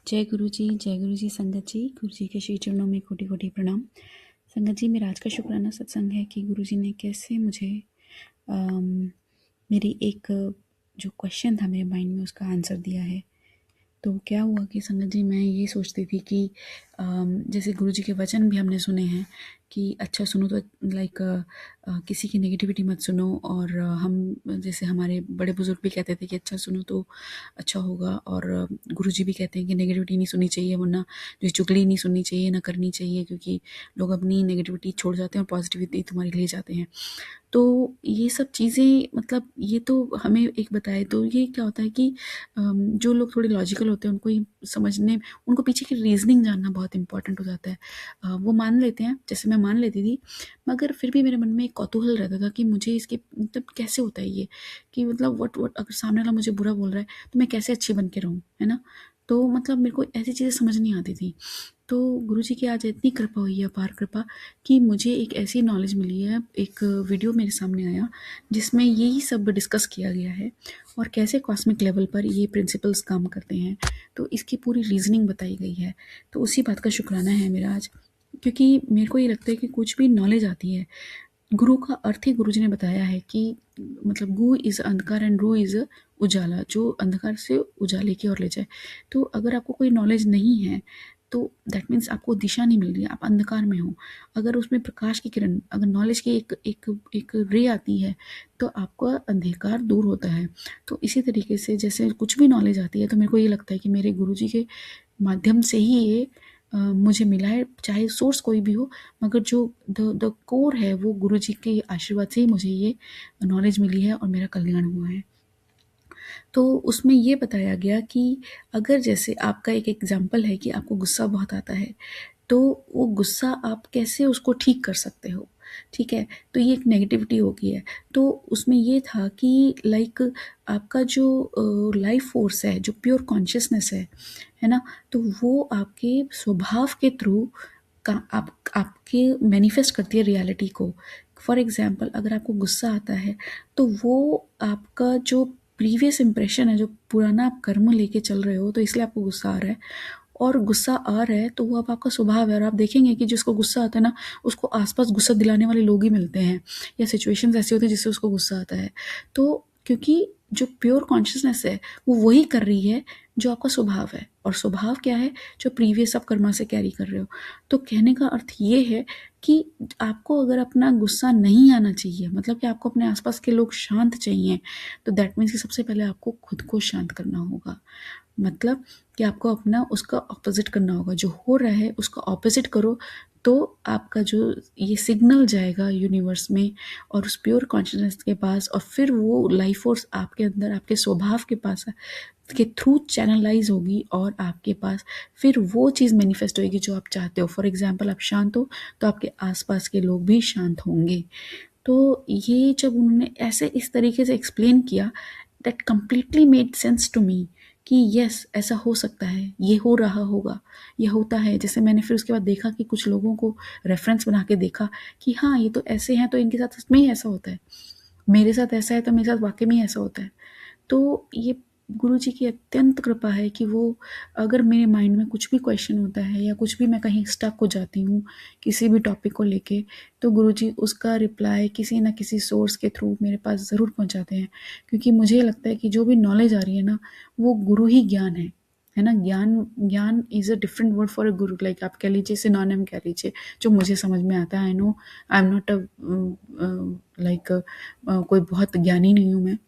जय गुरु जी संगत जी। गुरु जी के श्री चरणों में कोटि कोटि प्रणाम। संगत जी, मेरा आज का शुक्राना सत्संग है कि गुरु जी ने कैसे मुझे मेरी एक जो क्वेश्चन था मेरे माइंड में उसका आंसर दिया है। तो क्या हुआ कि संगत जी, मैं ये सोचती थी कि जैसे गुरु जी के वचन भी हमने सुने हैं कि अच्छा सुनो तो लाइक किसी की नेगेटिविटी मत सुनो, और हम जैसे हमारे बड़े बुजुर्ग भी कहते थे कि अच्छा सुनो तो अच्छा होगा, और गुरु जी भी कहते हैं कि नेगेटिविटी नहीं सुननी चाहिए, वरना जो चुगली नहीं सुननी चाहिए, ना करनी चाहिए, क्योंकि लोग अपनी नेगेटिविटी छोड़ जाते हैं और पॉजिटिविटी तुम्हारी ले जाते हैं। तो ये सब चीज़ें मतलब ये तो हमें एक बताए, तो ये क्या होता है कि जो लोग थोड़े लॉजिकल होते हैं उनको ये समझने, उनको पीछे की रीजनिंग जानना बहुत इंपॉर्टेंट हो जाता है। वो मान लेते हैं, जैसे मैं मान लेती थी, मगर फिर भी मेरे मन में एक कौतूहल रहता था कि मुझे इसके मतलब कैसे होता है ये, कि मतलब वट वट अगर सामने वाला मुझे बुरा बोल रहा है तो मैं कैसे अच्छी बन के रहूँ, है ना। तो मतलब मेरे को ऐसी चीज़ें समझ नहीं आती थी। तो गुरुजी की आज इतनी कृपा हुई है, अपार कृपा, कि मुझे एक ऐसी नॉलेज मिली है। एक वीडियो मेरे सामने आया जिसमें यही सब डिस्कस किया गया है और कैसे कॉस्मिक लेवल पर ये प्रिंसिपल्स काम करते हैं। तो इसकी पूरी रीजनिंग बताई गई है। तो उसी बात का शुक्राना है मेरा आज, क्योंकि मेरे को ये लगता है कि कुछ भी नॉलेज आती है, गुरु का अर्थ ही गुरुजी ने बताया है कि मतलब गु इज़ अंधकार एंड रू इज़ उजाला, जो अंधकार से उजाले की ओर ले जाए। तो अगर आपको कोई नॉलेज नहीं है तो दैट मीन्स आपको दिशा नहीं मिल रही है, आप अंधकार में हो। अगर उसमें प्रकाश की किरण, अगर नॉलेज की एक एक एक रे आती है तो आपका अंधकार दूर होता है। तो इसी तरीके से जैसे कुछ भी नॉलेज आती है तो मेरे को ये लगता है कि मेरे गुरुजी के माध्यम से ही ये मुझे मिला है, चाहे सोर्स कोई भी हो, मगर जो द कोर है वो गुरुजी के आशीर्वाद से ही मुझे ये नॉलेज मिली है और मेरा कल्याण हुआ है। तो उसमें ये बताया गया कि अगर जैसे आपका एक एग्जाम्पल है कि आपको गुस्सा बहुत आता है, तो वो गुस्सा आप कैसे उसको ठीक कर सकते हो। ठीक है, तो ये एक नेगेटिविटी हो गई है। तो उसमें ये था कि लाइक आपका जो लाइफ फोर्स है, जो प्योर कॉन्शियसनेस है ना, तो वो आपके स्वभाव के थ्रू का आपके मैनिफेस्ट करती है रियलिटी को। फॉर एग्जाम्पल, अगर आपको गुस्सा आता है तो वो आपका जो प्रीवियस इंप्रेशन है, जो पुराना आप कर्म लेके चल रहे हो, तो इसलिए आपको गुस्सा आ रहा है। और गुस्सा आ रहा है तो वो अब आपका स्वभाव है, और आप देखेंगे कि जिसको गुस्सा आता है ना, उसको आसपास गुस्सा दिलाने वाले लोग ही मिलते हैं, या सिचुएशंस ऐसी होती है जिससे उसको गुस्सा आता है। तो क्योंकि जो प्योर कॉन्शियसनेस है वो वही कर रही है जो आपका स्वभाव है, और स्वभाव क्या है, जो प्रीवियस आप कर्मा से कैरी कर रहे हो। तो कहने का अर्थ ये है कि आपको अगर अपना गुस्सा नहीं आना चाहिए, मतलब कि आपको अपने आसपास के लोग शांत चाहिए, तो दैट मीन्स कि सबसे पहले आपको खुद को शांत करना होगा। मतलब कि आपको अपना उसका ऑपोजिट करना होगा, जो हो रहा है उसका ऑपोजिट करो, तो आपका जो ये सिग्नल जाएगा यूनिवर्स में और उस प्योर कॉन्शियसनेस के पास, और फिर वो लाइफ फोर्स आपके अंदर आपके स्वभाव के पास के थ्रू चैनलाइज होगी, और आपके पास फिर वो चीज़ मैनिफेस्ट होगी जो आप चाहते हो। फॉर एग्जाम्पल, आप शांत हो तो आपके आसपास के लोग भी शांत होंगे। तो ये जब उन्होंने ऐसे इस तरीके से एक्सप्लेन किया, that completely made sense to me कि यस, ऐसा हो सकता है, ये हो रहा होगा, ये होता है। जैसे मैंने फिर उसके बाद देखा कि कुछ लोगों को रेफरेंस बना के देखा कि हाँ ये तो ऐसे हैं, तो इनके साथ सच में ही ऐसा होता है, मेरे साथ ऐसा है तो मेरे साथ वाकई में ही ऐसा होता है। तो ये गुरु जी की अत्यंत कृपा है कि वो, अगर मेरे माइंड में कुछ भी क्वेश्चन होता है या कुछ भी मैं कहीं स्टक हो जाती हूँ किसी भी टॉपिक को लेके, तो गुरु जी उसका रिप्लाई किसी ना किसी सोर्स के थ्रू मेरे पास ज़रूर पहुँचाते हैं। क्योंकि मुझे लगता है कि जो भी नॉलेज आ रही है ना, वो गुरु ही ज्ञान है ना। ज्ञान ज्ञान is a different word for a Guru, like आप कह लीजिए, सिनोनिम कह लीजिए, जो मुझे समझ में आता है। I know I am not a like कोई बहुत ज्ञानी नहीं हूँ मैं,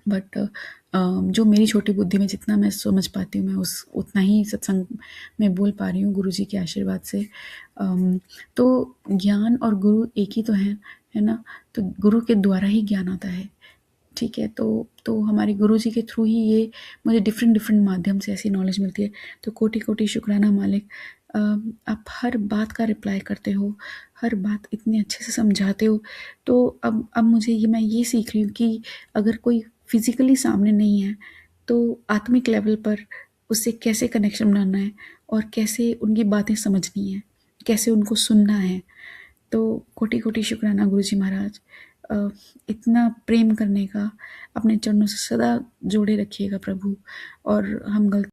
बट जो मेरी छोटी बुद्धि में जितना मैं समझ पाती हूँ, मैं उस उतना ही सत्संग में बोल पा रही हूँ गुरु जी के आशीर्वाद से। तो ज्ञान और गुरु एक ही तो है ना। तो गुरु के द्वारा ही ज्ञान आता है। ठीक है, तो हमारे गुरु जी के थ्रू ही ये मुझे डिफरेंट डिफरेंट माध्यम से ऐसी नॉलेज मिलती है। तो कोटि कोटि शुक्राना मालिक। आप हर बात का रिप्लाई करते हो, हर बात इतने अच्छे से समझाते हो। तो अब मुझे मैं ये सीख रही हूँ कि अगर कोई फिजिकली सामने नहीं है तो आत्मिक लेवल पर उससे कैसे कनेक्शन बनाना है, और कैसे उनकी बातें समझनी है, कैसे उनको सुनना है। तो कोटि कोटि शुक्राना गुरु जी महाराज। अ, इतना प्रेम करने का, अपने चरणों से सदा जोड़े रखिएगा प्रभु। और हम गलती